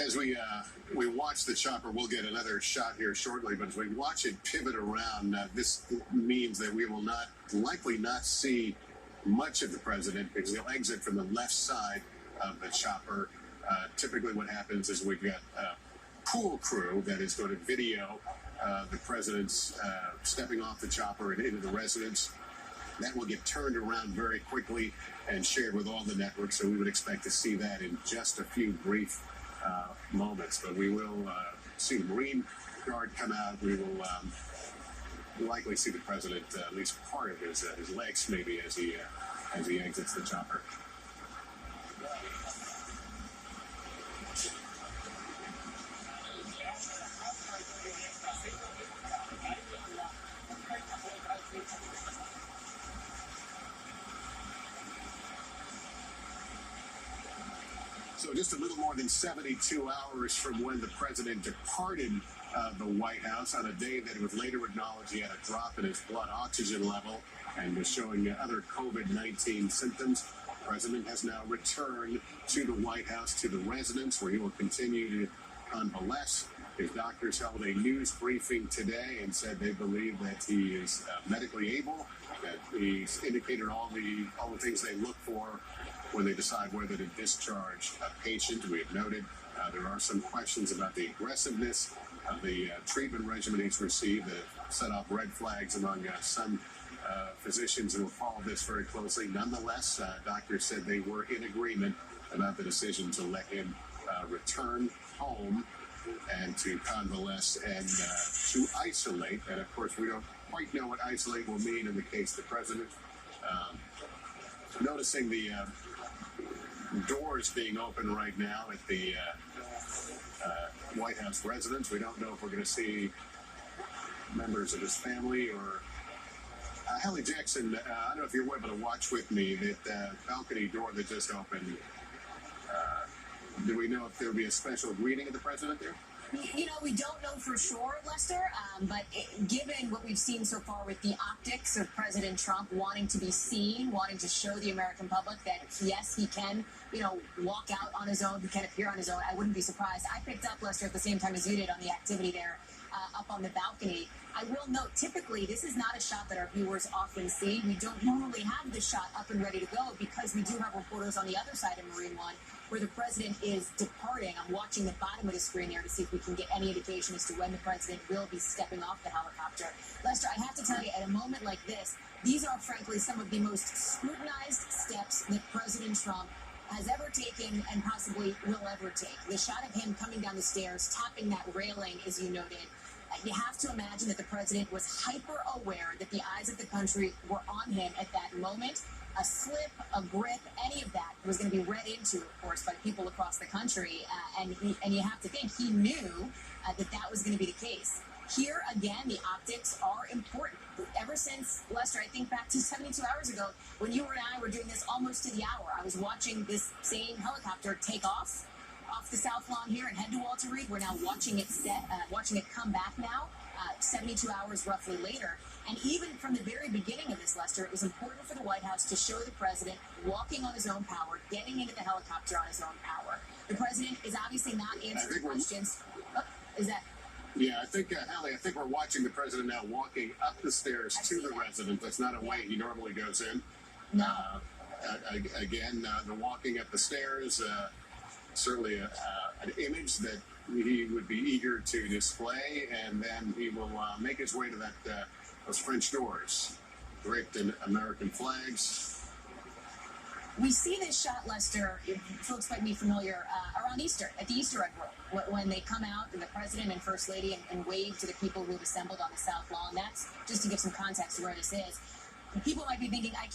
As we watch the chopper, we'll get another shot here shortly. But as we watch it pivot around, this means that we will likely not see much of the president because he'll exit from the left side of the chopper. Typically, what happens is we've got a pool crew that is going to video the president's stepping off the chopper and into the residence. That will get turned around very quickly and shared with all the networks. So we would expect to see that in just a few brief moments. But we will see the Marine Guard come out. We will likely see the president, at least part of his legs, maybe as he exits the chopper. So just a little more than 72 hours from when the president departed the White House on a day that it was later acknowledged he had a drop in his blood oxygen level and was showing other COVID-19 symptoms. The president has now returned to the White House, to the residence, where he will continue to convalesce. His doctors held a news briefing today and said they believe that he is medically able, that he's indicated all the things they look for when they decide whether to discharge a patient. We have noted there are some questions about the aggressiveness of the treatment regimen he's received that set off red flags among some physicians who will follow this very closely. Nonetheless, doctors said they were in agreement about the decision to let him return home and to convalesce and to isolate. And of course, we don't quite know what isolate will mean in the case of the president. Noticing the doors being open right now at the White House residence. We don't know if we're going to see members of his family or Hallie Jackson. I don't know if you're able to watch with me that balcony door that just opened. Do we know if there will be a special greeting of the president there? You know, we don't know for sure, Lester, but given what we've seen so far with the optics of President Trump wanting to be seen, wanting to show the American public that, yes, he can, walk out on his own, he can appear on his own, I wouldn't be surprised. I picked up, Lester, at the same time as you did on the activity there up on the balcony. I will note, typically, this is not a shot that our viewers often see. We don't normally have this shot up and ready to go because we do have reporters on the other side of Marine One where the president is departing. I'm watching the bottom of the screen there to see if we can get any indication as to when the president will be stepping off the helicopter. Lester, I have to tell you, at a moment like this, these are, frankly, some of the most scrutinized steps that President Trump has ever taken and possibly will ever take. The shot of him coming down the stairs, tapping that railing, as you noted, you have to imagine that the president was hyper aware that the eyes of the country were on him at that moment. A slip, a grip, any of that was going to be read into, of course, by people across the country. And you have to think he knew that was going to be the case. Here, again, the optics are important. Ever since, Lester, I think back to 72 hours ago, when you and I were doing this almost to the hour, I was watching this same helicopter take off the South Lawn here and head to Walter Reed. We're now watching it watching it come back now, 72 hours roughly later. And even from the very beginning of this, Lester, it was important for the White House to show the president walking on his own power, getting into the helicopter on his own power. The president is obviously not answering questions. Yeah, I think, Hallie, I think we're watching the president now walking up the stairs to the residence. That's not a way he normally goes in. No. Again, the walking up the stairs, certainly an image that he would be eager to display, and then he will make his way to those French doors, draped in American flags. We see this shot, Lester, folks might be familiar, around Easter, at the Easter egg roll, when they come out, and the president and first lady, and wave to the people who have assembled on the South Lawn. That's just to give some context to where this is. People might be thinking, I can